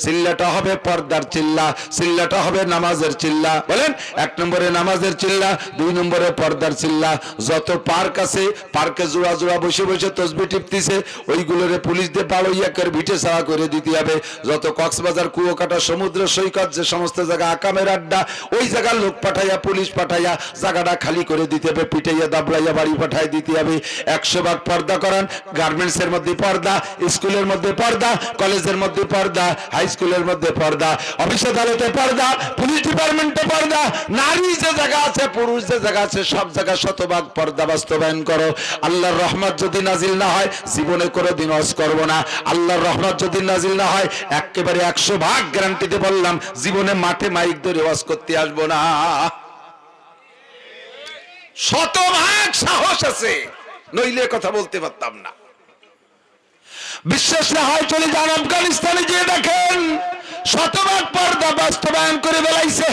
চিল্লাটা হবে পর্দার চিল্লা, চিল্লাটা হবে নামাজের চিল্লা। বলেন, 1 নম্বরে নামাজের চিল্লা, 2 নম্বরে পর্দার চিল্লা। যত পার্ক আছে, পার্কে জোড়া জোড়া বসে বসে তসবি টিপতেছে, ওইগুলোরে পুলিশ দিয়ে পাড়ইয়া করে ভিটে ছাড়া করে দিতে হবে। যত কক্সবাজার, কুয়াকাটা, সমুদ্র সৈকত, যে সমস্ত জায়গা আকামের আড্ডা, ওই জায়গার লোক পাঠাইয়া, পুলিশ পাঠাইয়া জায়গাটা খালি করে দিতে হবে, পিটাইয়া দাবড়াইয়া বাড়ি পাঠাই দিতে হবে। 100 ভাগ পর্দা করান। গার্মেন্টস এর মধ্যে পর্দা, স্কুলের মধ্যে পর্দা, কলেজের মধ্যে পর্দা, হাই স্কুলের মধ্যে পর্দা, অফিস আদালতে পর্দা, পুলিশ ডিপার্টমেন্টে পর্দা। নারী যে জায়গা আছে, পুরুষ যে জায়গা আছে, সব জায়গায় শতভাগ পর্দা বাস্তবায়ন করো। আল্লাহর রহমত যদি নাজিল না হয়, জীবনে কোনোদিন হজ করব না। আল্লাহর রহমত যদি নাজিল না হয়, একেবারে 100 ভাগ গ্যারান্টিতে বললাম, জীবনে মাঠে মাইক ধরে হজ করতে আসবো না। শতভাগ সাহস আছে, নইলে কথা বলতে পারতাম না। বিশ্বাস না হয় চলে যান আফগানিস্তানে, গিয়ে দেখেন শতভাগ পর্দা বাস্তবায়ন করে বেলাইছে।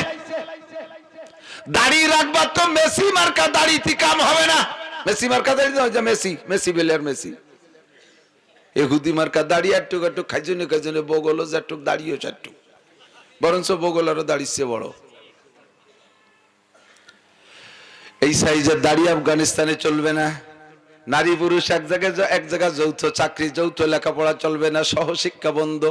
দাড়ি রাখবার তো মেসি মার্কা দাড়িতে কাম হবে না। মেসি মার্কা দাড়ি, মেসি মেসি বেলের মেসি, এহুদি মার্কা দাড়ি একটু একটু খাইজনে খাইজনে বগল যেটুক দাড়িও চারটুক, বরঞ্চ বগল আরো দাড়িছে বড়। এই সাইজের দাড়ি আফগানিস্তানে চলবে না। নারী পুরুষ এক জায়গায় যৌথ চাকরি, যৌথ লেখাপড়া চলবে না, সহশিক্ষা বন্ধ।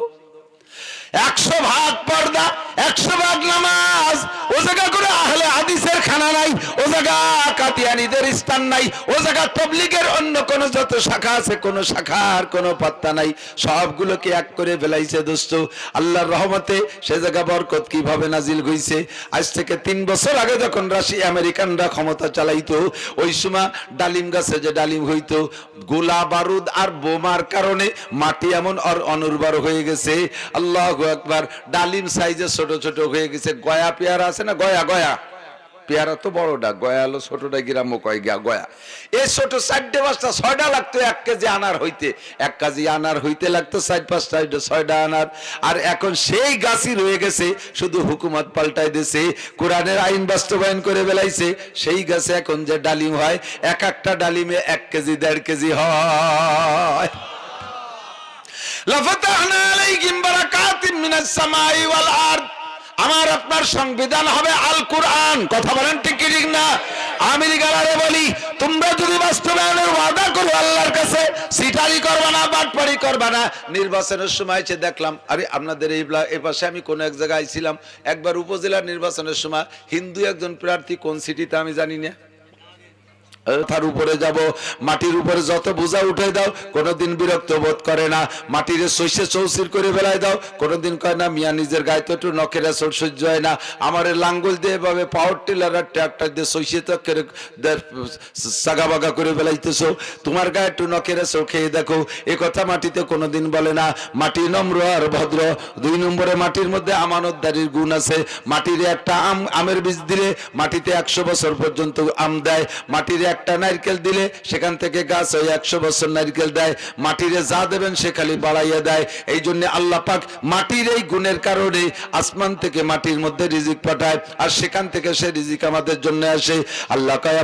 100 ভাগ পর্দা, 100 ভাগ নামাজ। ও জায়গা করে আহলে হাদিসের খানা নাই, ও জায়গা কাদিয়ানীদের স্থান নাই, ও জায়গা তাবলীগের অন্য কোন যত শাখা আছে, কোন শাখার কোন পাত্তা নাই, সবগুলোকে এক করে ফেলাইছে দোস্ত। আল্লাহর রহমতে সে জায়গা বরকত কিভাবে নাজিল হইছে। আজ থেকে 3 বছর আগে যখন রাশিয়া আমেরিকানরা ক্ষমতা চালাইতো, ওই সময় ডালিম গাছে যে ডালিম হইতো, গোলা বারুদ আর বোমার কারণে মাটি এমন অনুর্বর হয়ে গেছে। আল্লাহু আকবার, ডালিম সাইজে ছোট ছোট হয়ে গেছে। গয়া পেয়ারা আছে না, গয়া গয়া পেয়ারা তো বড়টা, গয়া হলো ছোটটা, গ্রামও কয় গয়া। এই ছোট 4টে 5টা 6টা লাগতো 1 কেজি আনার হইতে, 1 কেজি আনার হইতে লাগতো 4-5টা 6টা আনার। আর এখন সেই গাছই রয়ে গেছে, শুধু হুকুমত পাল্টাই দিয়েছে, কোরআনের আইন বাস্তবায়ন করে বেলাইছে। সেই গাছে এখন যে ডালিম হয়, এক একটা ডালিমে 1 কেজি 1.5 কেজি হয়। লাফাতাহনা আলাইহিম বারাকাতিন মিনাস সামাই ওয়াল আরদ। আমার আপনার সংবিধান হবে আল কোরআন। কথা বলেন ঠিক কি ঠিক না? আমেরিকারে বলি, তোমরা যদি বাস্তবায়নের ওয়াদা করো আল্লাহর কাছে, সিটারি করবা না, বাটপাড়ি করবা না। নির্বাচনের সময় এসে দেখলাম, আরে আপনাদের এই পাশে আমি কোন এক জায়গায় ছিলাম, একবার উপজেলার নির্বাচনের সময় হিন্দু একজন প্রার্থী, কোন সিটিতে আমি জানি না, তার উপরে যাব, মাটির উপরে যত বোঝা উঠে দাও, কোনোদিন বিরক্ত বোধ করে না। মাটির সইষে চৌচির করে বেলায় দাও, কোনোদিন কয় না মিয়া নিজের গায়ে তো একটু নখের আসর সহ্য হয় না, আমার লাঙ্গল দিয়ে এভাবে পাওয়ার টিলার আর ট্রাক্টর দিয়ে সইষে তো সাগা বাগা করে বেলাইতেছো, তোমার গায়ে একটু নখের আসর খেয়ে দেখো। এ কথা মাটিতে কোনোদিন বলে না। মাটি নম্র আর ভদ্র। 2 নম্বরে মাটির মধ্যে আমানতদারির গুণ আছে। মাটির একটা আমের বীজ দিলে মাটিতে 100 বছর পর্যন্ত আম দেয়। মাটির একটা নারকেল দিলে সেখান থেকে গাছ ওই 100 বছর নারকেল দেয়। মাটিরে যা দেবেন সে খালি বাড়াইয়া দেয়। এই জন্য আল্লাহ পাক মাটির এই গুণের কারণে আসমান থেকে মাটির মধ্যে রিজিক পাঠায়, আর সেখান থেকে সে রিজিক আমাদের জন্য আসে। আল্লাহ কয়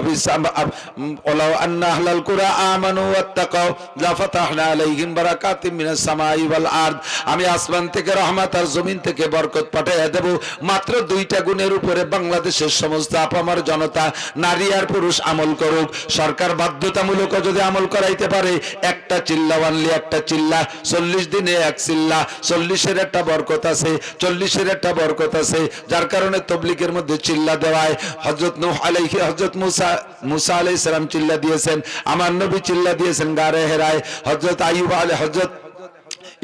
ওয়ালাউ আন্না আহলাল কুরা আমানু ওয়াত্তাকাউ লাফাতাহনা আলাইহিম বারাকাতিম মিনাস সামাই ওয়াল আরদ। আমি আসমান থেকে রহমত আর জমিন থেকে বরকত পাঠাইয়া দেব। মাত্র 2টা গুণের উপরে বাংলাদেশের সমস্ত আপামর জনতা, নারী আর পুরুষ আমল করুক। সরকার বাধ্যতামূলক যদি আমল করাইতে পারে, একটা চিল্লা আনলে একটা চিল্লা, 40 দিনে 1 চিল্লা, 40-এর একটা বরকত আছে, 40-এর একটা বরকত আছে, যার কারণে তবলিগের মধ্যে চিল্লা দেওয়ায়। হযরত নূহ আলাইহি, হযরত মুসা আলাইহিস সালাম চিল্লা দিয়েছেন, আমার নবী চিল্লা দিয়েছেন গারে হেরায়, হযরত আইয়ুব আলাইহিস, হযরত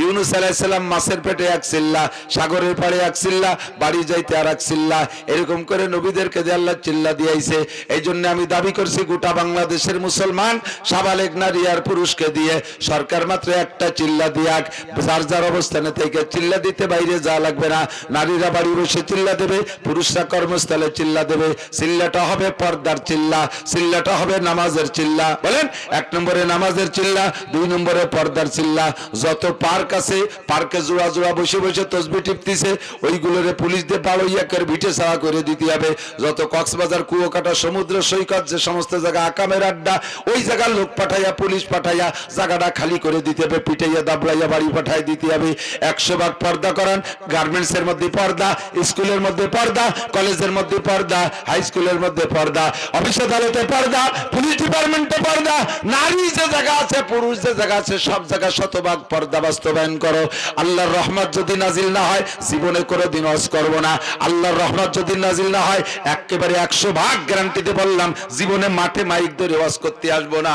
ইউনুস আলাইহিস সালাম মাছের পেটে 1 চিল্লা, সাগরের পাড়ে 1 চিল্লা, বাড়ি যাইতে আর 1 চিল্লা, এরকম করে নবীদেরকে দিয়ে আল্লাহ চিল্লা দিয়েছে। এই জন্য আমি দাবি করছি, গোটা বাংলাদেশের মুসলমান সাবালেগ নারী আর পুরুষকে দিয়ে সরকার মাত্র একটা চিল্লা দিয়াক। যার যার অবস্থানে থেকে চিল্লা দিতে বাইরে যাওয়া লাগবে না। নারীরা বাড়ি বসে চিল্লা দেবে, পুরুষরা কর্মস্থলে চিল্লা দেবে। চিল্লাটা হবে পর্দার চিল্লা, চিল্লাটা হবে নামাজের চিল্লা। বলেন, 1 নম্বরে নামাজের চিল্লা, 2 নম্বরে পর্দার চিল্লা। যত পার্ক আল্লাহর কাছে পার্কে জোড়া জোড়া বসে বসে তসবিহ টিপতেছে, ওইগুলোরে পুলিশ দিয়ে পাড়ইয়া করে ভিটে ছাড়া করে দিতে হবে। যত কক্সবাজার, কুয়াকাটা, সমুদ্র সৈকত, যে সমস্ত জায়গা আকামের আড্ডা, ওই জায়গার লোক পাঠাইয়া, পুলিশ পাঠাইয়া জায়গাটা খালি করে দিতে হবে, পিটাইয়া দাবড়াইয়া বাড়ি পাঠাই দিতে হবে। 100 ভাগ পর্দা করান। গার্মেন্টস এর মধ্যে পর্দা, স্কুলের মধ্যে পর্দা, কলেজের মধ্যে পর্দা, হাই স্কুলের মধ্যে পর্দা, অফিস আদালতে পর্দা, পুলিশ ডিপার্টমেন্টে পর্দা, নারী যে জায়গা আছে, পুরুষ যে জায়গা আছে, সব জায়গায় 100 ভাগ পর্দা বাস্তবায়ন করো। আল্লাহর রহমত যদি নাজিল না হয়, জীবনে কোনোদিন ওয়াজ করব না। আল্লাহর রহমত যদি নাজিল না হয়, একেবারে 100 ভাগ গ্যারান্টিতে বললাম, জীবনে মাঠে মাইক ধরে ওয়াজ করতে আসবো না।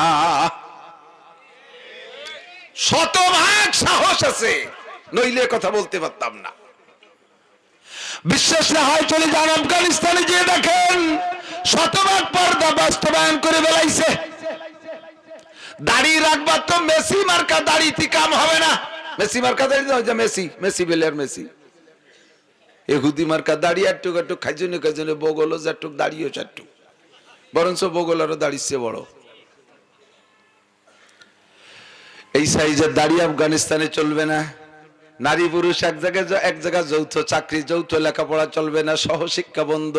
100 ভাগ সাহস আছে, নইলে কথা বলতে পারতাম না। বিশ্বাস না হয় চলে যান আফগানিস্তানে, গিয়ে দেখেন 100 ভাগ পর্দা বাস্তবায়ন করে বেলাইছে। দাড়ি রাখবা তো মেসি মার্কা দাড়িতে কাম হবে না। মেসি মার্কা দাড়ি তো মেসি, মেসি বেলের মেসি। এহুদি মার্কা দাড়ি একটুক একটুক খাইজনে খাইজনে বগলও যাটুক, দাড়িও চারটুক, বরঞ্চ বগল আরো দাড়ির বড়। এই সাইজের দাড়ি আফগানিস্তানে চলবে না। নারী পুরুষ এক জায়গায় যৌথ চাকরি, যৌথ লেখাপড়া চলবে না, সহশিক্ষা বন্ধ।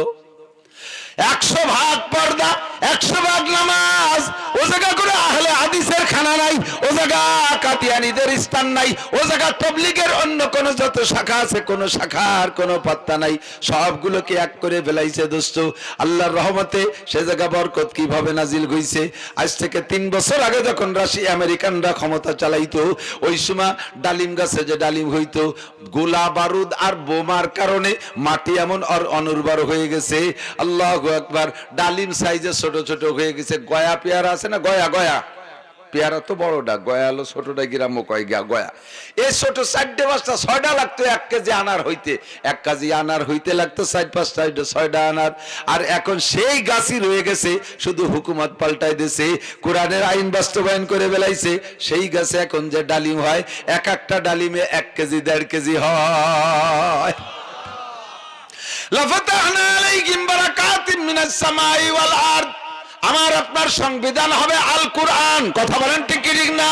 100 ভাগ পর্দা, 100 ভাগ নামাজ। ও জায়গা করে আহলে হাদিসের খানা নাই, ও জায়গা কাদিয়ানীদের স্থান নাই, ও জায়গা তাবলীগের অন্য কোন যত শাখা আছে, কোন শাখার কোনো পাত্তা নাই, সবগুলোকে এক করে ফেলাইছে দোস্ত। আল্লাহর রহমতে সে জায়গা বরকত কিভাবে নাজিল হইছে। আজ থেকে 3 বছর আগে যখন রাশিয়া আমেরিকানরা ক্ষমতা চালাইতো, ওই সময় ডালিম গাছে যে ডালিম হইতো, গোলা বারুদ আর বোমার কারণে মাটি এমন অনুর্বর হয়ে গেছে। আল্লাহু আকবার। ডালিম সাইজে ছোট ছোট হয়ে গেছে। গয়া পেয়ারা আছে না, গয়া গয়া পেয়ারা তো বড়টা, গয়া হলো ছোটটা, গ্রাম্য কয় গয়া। এই ছোট 4টে 5টা 6টা লাগতো 1 কেজি আনার হইতে। 1 কেজি আনার হইতে লাগতো 4-5টা 6টা আনার। আর এখন সেই গাছই রয়ে গেছে, শুধু হুকুমত পাল্টাই দিয়েছে, কোরআনের আইন বাস্তবায়ন করে বেলাইছে। সেই গাছে এখন যে ডালিম হয়, এক একটা ডালিমে 1 কেজি 1.5 কেজি হয়। লাফাতাহনা আলাইহিম বারাকাতিন মিনাস সামাই ওয়াল আরদ। আমার আপনার সংবিধান হবে আল কোরআন। কথা বলেন ঠিক কি ঠিক না?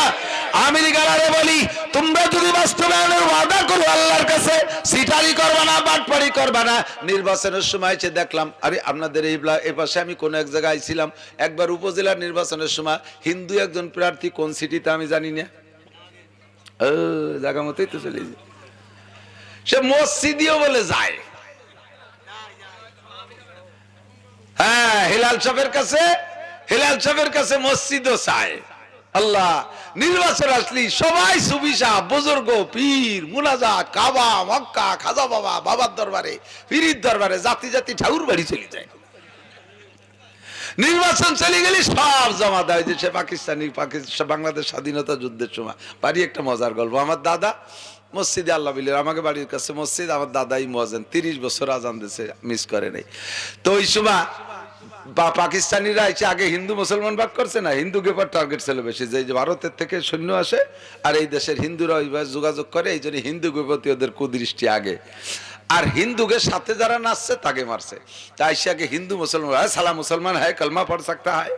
আমেরিকারে বলি, তোমরা যদি বাস্তবায়নের ওয়াদা করো আল্লাহর কাছে, সিটারি করবা না, বাটপারি করবা না। নির্বাচনের সময় এসে দেখলাম, আরে আপনাদের এই পাশে আমি কোন এক জায়গায় ছিলাম, একবার উপজেলার নির্বাচনের সময় হিন্দু একজন প্রার্থী, কোন সিটিতে আমি জানি না, জায়গা মতোই তো চলে যায়, সে মসজিদেও বলে যায়। হ্যাঁ, হিলাল সাহেবের কাছে মসজিদও চায়। আল্লাহ, নির্বাচন আসলি সবাই সুবিশা, বুজুর্গ, পীর, মুনাজাত, কাবা, মক্কা, খাজা বাবা, বাবার দরবারে, পীরের দরবারে, জাতি জাতি ঠাকুর বাড়ি চলে যায়। নির্বাচন চলে গেলে সব জমা দেয়। যে সে পাকিস্তান বাংলাদেশ স্বাধীনতা যুদ্ধের সময় বাড়ি একটা মজার গল্প। আমার দাদা মসজিদে, আল্লাহ বিলের আমাকে বাড়ির কাছে মসজিদ, আমার দাদাই মুয়াজ্জিন, 30 বছর আজান দিয়েছে, মিস করে নাই। তো ওই সময় পাকিস্তানিরা এসে আগে হিন্দু মুসলমান ভাগ করছে না, হিন্দুকে পর টার্গেট ছিল বেশি, যে ভারতের থেকে সৈন্য আসে আর এই দেশের হিন্দুরা ওইভাবে যোগাযোগ করে, এই জন্য হিন্দুকে প্রতি ওদের কুদৃষ্টি আগে। আর হিন্দুকে সাথে যারা নাচছে তাকে মারছে। তাই সে আগে হিন্দু মুসলমান, সালা মুসলমান হয় কলমা পড় सकता है।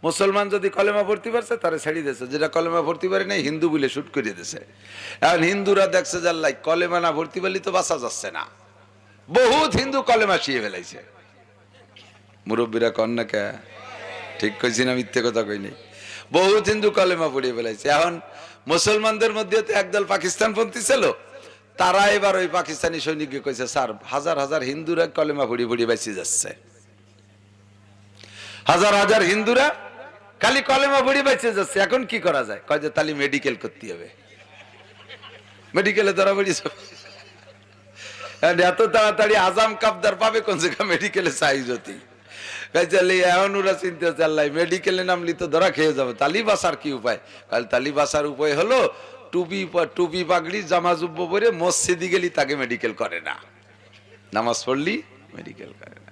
মুসলমান যদি কলেমা পড়তে পারছে তারা ছেড়ে দিয়েছে, যেটা কলেমা পড়তে পারে নাই হিন্দু বলে শুট করে দিয়েছে। এখন হিন্দুরা দেখছে যে আল্লাহ, কলেমা না পড়তে পারলে তো বাঁচা যাচ্ছে না, বহুত হিন্দু কলেমা শিয়ে ফেলাইছে। মুরব্বীরা কন না কে, ঠিক কইছি না মিথ্যে কথা কই নাই? বহুত হিন্দু কলেমা পড়িয়ে ফেলাইছে। এখন মুসলমানদের মধ্যে তো একদল পাকিস্তানপন্থী ছিল, তারা এবার ওই পাকিস্তানি সৈনিককে কইছে, স্যার হাজার হাজার হিন্দুরা কলেমা পড়িয়ে পড়িয়ে বেঁচে যাচ্ছে, হাজার হাজার হিন্দুরা খালি কলেমা পড়িয়ে বেঁচে যাচ্ছে, এখন কি করা যায়? কয় যে তাহলে মেডিকেল করতে হবে। মেডিকেলে ধরা পড়িয়েছে, এত তাড়াতাড়ি আজাম কাবদার পাবে কোন জায়গা মেডিকেলে সাইজ হতি। এখন ওরা চিন্তা হচ্ছে আল্লাহ, মেডিকেলে নামলি তো ধরা খেয়ে যাবে, তালি বাসার কি উপায়? কাল তালি বাসার উপায় হলো টুপি পাগড়ি জামা জুব্ব পরে মসজিদে গেলি তাকে মেডিকেল করে না, নামাজ পড়লি মেডিকেল করে না।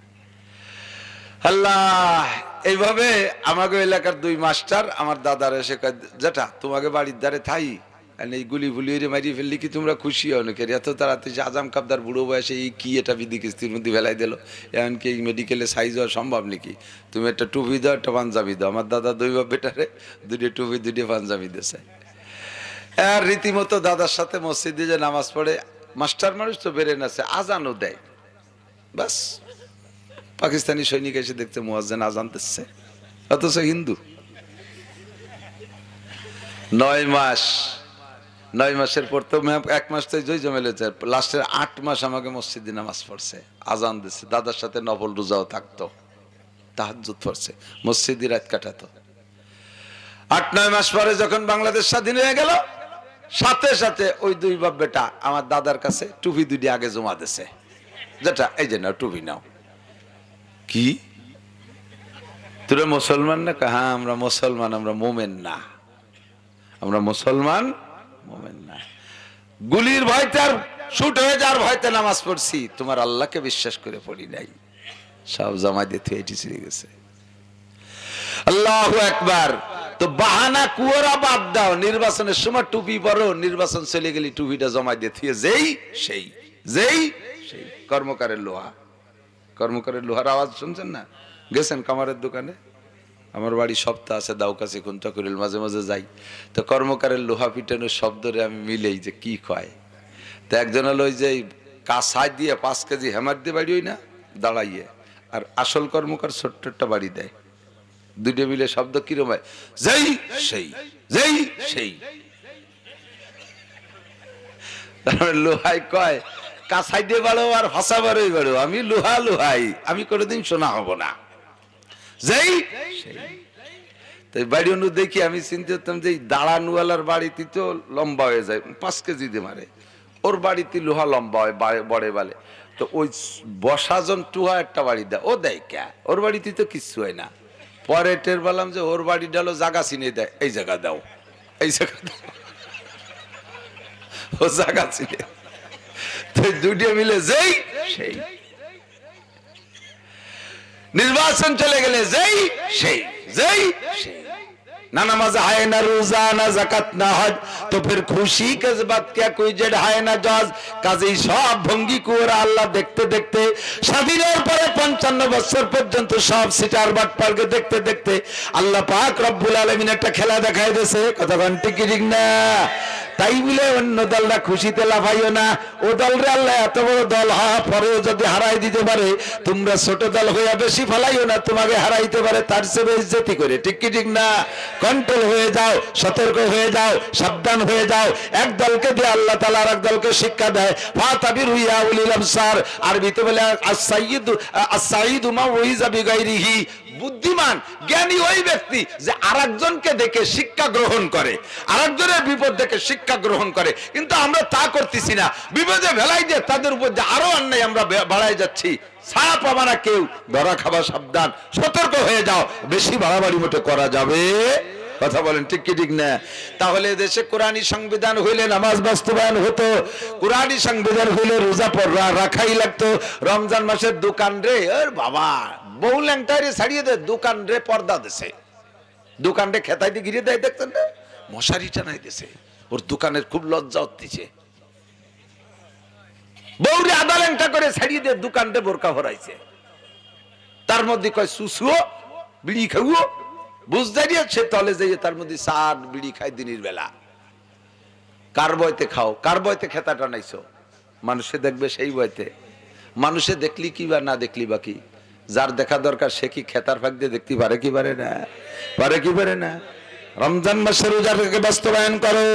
আল্লাহ, এইভাবে আমাকে এলাকার 2 মাস্টার আমার দাদার এসে, যেটা তোমাকে বাড়ির ধারে থাই, এই গুলি ফুলি মারিয়ে ফেললি কি তোমরা খুশি হও নাকি? এত তাড়াতাড়ি আজাম কাবদার বুড়ো বয়সে এই কি এটা বিধি কিস্তির মধ্যে ফেলাই দিল, এমনকি এই মেডিকেলে সাইজ হওয়া সম্ভব নাকি? তুমি একটা টুপি দাও, একটা পাঞ্জাবি দাও। আমার দাদা 2 বাপ বেটারে 2টা টুপি 2টা পাঞ্জাবি দিয়েছে। আর রীতিমতো দাদার সাথে মসজিদে যে নামাজ পড়ে, মাস্টার মানুষ তো বেরেন আছে, আজানও দেয়। বাস পাকিস্তানি সৈনিক এসে দেখতে মুয়াজ্জিন আজান দিচ্ছে, অথচ হিন্দু। 9 মাসের পর তো 1 মাস তো জয় জমেলেছে, লাস্টের 8 মাস আমাকে মসজিদে নামাজ পড়ছে, আজান দিচ্ছে, দাদার সাথে নফল রোজাও থাকতো, তাহাজ্জুদ পড়ছে, মসজিদে রাত কাটাতো। 8-9 মাস পরে যখন বাংলাদেশ স্বাধীন হয়ে গেল, সাথে সাথে ওই 2 বাপ বেটা আমার দাদার কাছে টুপি 2টি আগে জমা দিছে, যেটা এই যে নাও টুপি নাও। কি তোরা মুসলমান না? হ্যাঁ আমরা মুসলমান, আমরা মোমেন না, আমরা মুসলমান মোমেন না। গুলির ভয়তে আর শুট হয়ে যাওয়ার ভয়তে নামাজ পড়ছি, তোমার আল্লাহকে বিশ্বাস করে পড়ি নাই, সব জমা দিতে এটি ছিঁড়ে গেছে। আল্লাহু আকবার। তো বাহানা কুয়ারা বাদ দাও, নির্বাচনের সময় টুপি পরো, নির্বাচন চলে গেলে টুপিটা জমা দিয়ে থুয়ে যেই সেই কর্মকারের লোহা। কর্মকারের লোহার আওয়াজ শুনছেন না? গেছেন কামারের দোকানে? আমার বাড়ি সপ্তাহ আছে দাউকাছি কোনটা করিল, মাঝে মাঝে যাই, তো কর্মকারের লোহা পিটানোর শব্দরে আমি মিলেই যে কি কয়। তো একজন হলো ওই যে কাঁসাই দিয়ে 5 কেজি হ্যামার দিয়ে বাড়ি, ওই না দাঁড়াইয়ে, আর আসল কর্মকার ছোট্ট একটা বাড়ি দেয়, 2টে মিলে শব্দ কিরম হয়, যেই সেই। তারপরে লোহাই কয় কাঁসাই দিয়ে বাড়ো আর ভাষা বাড়োই বাড়ো, আমি লোহাই, আমি কোনোদিন শোনা হব না, যেই সেই। তাই বাড়ি অনু দেখি আমি চিন্তা করতাম যে দাঁড়ানওয়ালার বাড়িতে তো লম্বা হয়ে যায়, 5 কেজি দিয়ে মারে, ওর বাড়িতে লোহা লম্বা হয় বড়ে বালে, তো ওই বসাজন টুহা একটা বাড়ি দেয়, ও দেয় কে, ওর বাড়িতে তো কিচ্ছু হয় না। পরে টের পেলাম যে ওর বাড়ি ডালো জায়গা চিনে দেয়, এই জায়গা দাও, এই জায়গা দাও, ও জায়গা চিনে। তো 2টে মিলে যেই সেই। নির্বাচন চলে গেলে যেই সেই। ना नमाज है ना रोजा ना जाकात ना हज, तो फिर खुशी के बात क्या कोई जेड है ना जज। কাজেই সব ভঙ্গি কুয়ারা আল্লাহ দেখতে দেখতে স্বাধীনের পরে 55 বছর পর্যন্ত সব সিটার বাটপারকে দেখতে দেখতে আল্লাহ পাক রব্বুল আলামিন একটা খেলা দেখাই দিয়েছে, কথা ঠিক ঠিক না? তাই বলে অন্য দলরা খুশিতে লাফাইও না, ও দলরে আল্লাহ এত বড় দল হওয়া পরেও যদি হারাই দিতে পারে, তোমরা ছোট দল হইয়া বেশি ফেলাইও না, তোমাকে হারাইতে পারে তার চেয়ে বেইজ্জতি করে, ঠিক কি ঠিক না? কন্ট্রোল হয়ে যাও, সতর্ক হয়ে যাও, সাবধান হয়ে যাও। এক দলকে দিয়ে আল্লাহ তাআলা আরেক দলকে শিক্ষা দেয়, ফাতাবিরু ইয়া উলিল আবসার, আরবিতে বলে আস-সাইয়্যিদু মা ওয়াইযা বিগাইরিহি, বুদ্ধিমান জ্ঞানী ওই ব্যক্তি যে আরেকজনকে দেখে শিক্ষা গ্রহণ করে, আরেকজনের বিপদ দেখে শিক্ষা গ্রহণ করে। কিন্তু আমরা তা করতেছি না, বিপদে ভেলাই দিয়ে তাদের উপর যে আরো অন্যায় আমরা বাড়াই যাচ্ছি। ছাড়া পাবা না কেউ, ধরা খাবার সাবধান, সতর্ক হয়ে যাও, বেশি বাড়াবাড়ি মতো করা যাবে, কথা বলেন ঠিক কি ঠিক না? তাহলে দেশে কোরআনী সংবিধান হইলে নামাজ বাস্তবায়ন হতো, কোরআনী সংবিধান হইলে রোজা রাখাই লাগতো। রমজান মাসের দোকান রে, ওর বাবা বহু ল্যাংটারে ছাড়িয়ে দেয়, দোকান রে পর্দা দেশে, দোকান রে খেতাই দিয়ে ঘিরে দেয়, দেখতেন না? মশারি টানাই দেশে, ওর দোকানের খুব লজ্জা হচ্ছে, বউরে আদা ল্যাংটা করে ছাড়িয়ে দিয়ে দোকান রে বোরকা ভরাইছে, তার মধ্যে কয় সুসুও বিড়ি খাও, বুঝতে সে তলে যাইয়ে তার মধ্যে সার বিড়ি খায় দিনের বেলা। কার বয়তে খাও, কার বয়তে খেতা টানাইছো? মানুষে দেখবে সেই বয়তে, মানুষে দেখলি কি বা না দেখলি বা কি, যার দেখা দরকার সে কি খেতার ফাঁক দিয়ে দেখতে পারে কি পারে না? পারে কি পারে না? রমজান মাসের রোজাকে বাস্তবায়ন করো,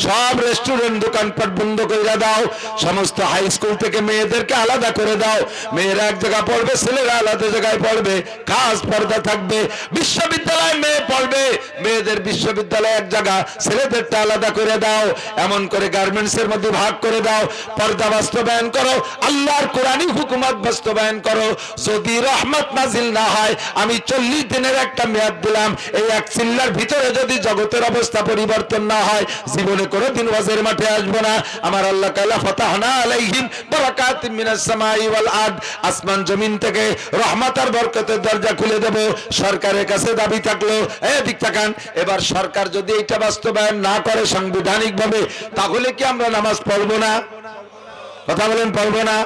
সব রেস্টুরেন্ট দোকানপাট বন্ধ করে দাও, সমস্ত হাই স্কুল থেকে মেয়েদেরকে আলাদা করে দাও, মেয়েরা এক জায়গায় পড়বে, ছেলেরা আলাদা জায়গায় পড়বে, খাস পর্দা থাকবে। বিশ্ববিদ্যালয়ে মেয়ে পড়বে, মেয়েদের বিশ্ববিদ্যালয়ে এক জায়গা, ছেলেদেরটা আলাদা করে দাও। এমন করে গার্মেন্টস এর মধ্যে ভাগ করে দাও, পর্দা বাস্তবায়ন করো, আল্লাহর কোরআনী হুকুমত বাস্তবায়ন করো। যদি রহমত নাজিল না হয়, আমি 40 দিনের একটা মেয়াদ দিলাম, এই এক চিল্লার ভিতরে যদি জগতের অবস্থা পরিবর্তন না হয়, জীবনে কোনোদিন ওয়াজের মাঠে আসবো না। আমার আল্লাহ কালা ফাতাহনা আলাইহিম বারাকাতিম মিনাস সামাই ওয়াল আরদ, আসমান জমিন থেকে রহমত আর বরকতের দরজা খুলে দেব। সরকারের কাছে দাবি থাকলো, এদিক তাকান, এবার সরকার যদি এটা বাস্তবায়ন না করে সাংবিধানিক ভাবে, তাহলে কি আমরা নামাজ পড়বো না? কথা বলেন, পড়বো না?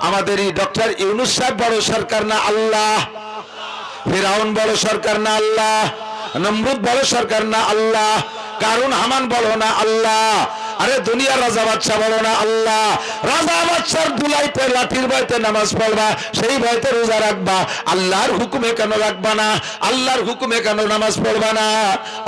আমাদের এই ডক্টর ইউনূস সাহেব বড় সরকার না আল্লাহ? ফিরাউন বড় সরকার না আল্লাহ? নমরুদ বড় সরকার না আল্লাহ? কারুন হামান বলো না আল্লাহ, আরে দুনিয়ার রাজা বাদশা বলো না আল্লাহ। রাজা বাদশার দুলাইতে লাঠির ভয়তে নামাজ পড়বা, সেই ভয়তে রোজা রাখবা, আল্লাহর হুকুমে কেন রাখবা না? আল্লাহর হুকুমে কেন নামাজ পড়বা না?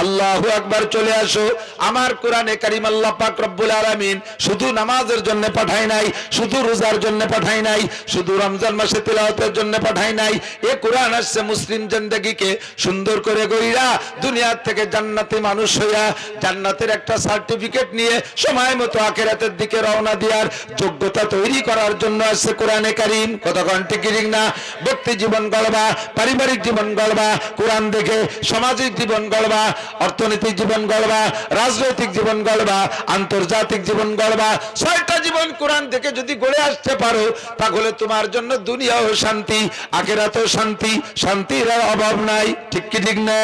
আল্লাহু আকবার। চলে আসো, আমার কোরআনে কারীম আল্লাহ পাক রব্বুল আলামিন শুধু নামাজের জন্য পাঠায় নাই, শুধু রোজার জন্য পাঠায় নাই, শুধু রমজান মাসে তিলাওয়াতের জন্য পাঠায় নাই। এ কোরআন আসছে মুসলিম জিন্দেগিকে সুন্দর করে গইরা দুনিয়ার থেকে জান্নাতি মানুষ হইয়া জান্নাতের একটা সার্টিফিকেট নিয়ে সময় মতো আখিরাতের দিকে রওনা দেওয়ার যোগ্যতা তৈরি করার জন্য আসছে কোরআনে কারীম। কতক্ষণ ঠিক ঠিক না? ব্যক্তি জীবন গড়বা, পারিবারিক জীবন গড়বা কোরআন দেখে, সামাজিক জীবন গড়বা, অর্থনৈতিক জীবন গড়বা, রাজনৈতিক জীবন গড়বা, আন্তর্জাতিক জীবন গড়বা। 6টা জীবন কোরআন থেকে যদি গড়ে আসতে পারো, তাহলে তোমার জন্য দুনিয়াও শান্তি, আখিরাতেও শান্তি, শান্তির আর অভাব নাই। ঠিক কি ঠিক না?